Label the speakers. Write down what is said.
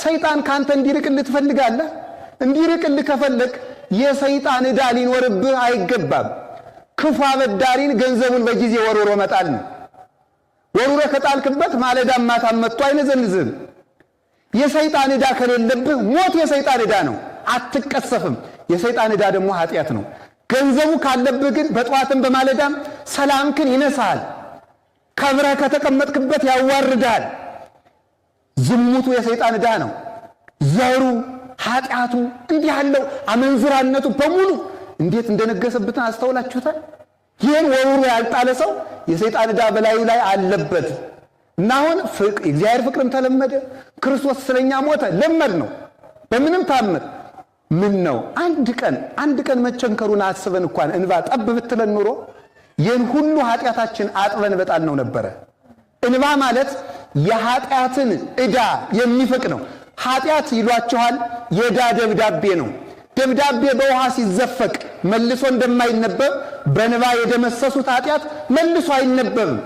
Speaker 1: ሰይጣን ካንተ እንዲርቅልህ ትፈልጋለህ? እንዲርቅልህ ከፈለክ የሰይጣን ዕዳ ሊኖርብህ አይገባም። ክፉ አበዳሪን ገንዘቡን በጊዜ ወርውሮ መጣል ነው። ወርውሮ ከጣልክበት ማለዳም ማታም መጥቶ አይነዘንዝህም። የሰይጣን ዕዳ ከሌለብህ ሞት የሰይጣን ዕዳ ነው፣ አትቀሰፍም። የሰይጣን ዕዳ ደግሞ ኃጢአት ነው። ገንዘቡ ካለብህ ግን በጠዋትም በማለዳም ሰላምክን ይነሳል። ከብረህ ከተቀመጥክበት ያዋርዳል። ዝሙቱ የሰይጣን ዕዳ ነው። ዘሩ፣ ኃጢአቱ፣ እንዲህ ያለው አመንዝራነቱ በሙሉ እንዴት እንደነገሰበትን አስተውላችሁታል? ይህን ወርውሮ ያልጣለ ሰው የሰይጣን ዕዳ በላዩ ላይ አለበት እና አሁን እግዚአብሔር ፍቅርም ተለመደ። ክርስቶስ ስለኛ ሞተ፣ ለመድ ነው። በምንም ታምር ምን ነው አንድ ቀን መቸንከሩን አስበን እንኳን እንባ ጠብ ብትለን ኑሮ ይህን ሁሉ ኃጢአታችን አጥበን በጣል ነው ነበረ። እንባ ማለት የኃጢአትን ዕዳ የሚፍቅ ነው። ኃጢአት ይሏችኋል የዕዳ ደብዳቤ ነው። ደብዳቤ በውሃ ሲዘፈቅ መልሶ እንደማይነበብ በንባ የደመሰሱት ኃጢአት መልሶ አይነበብም።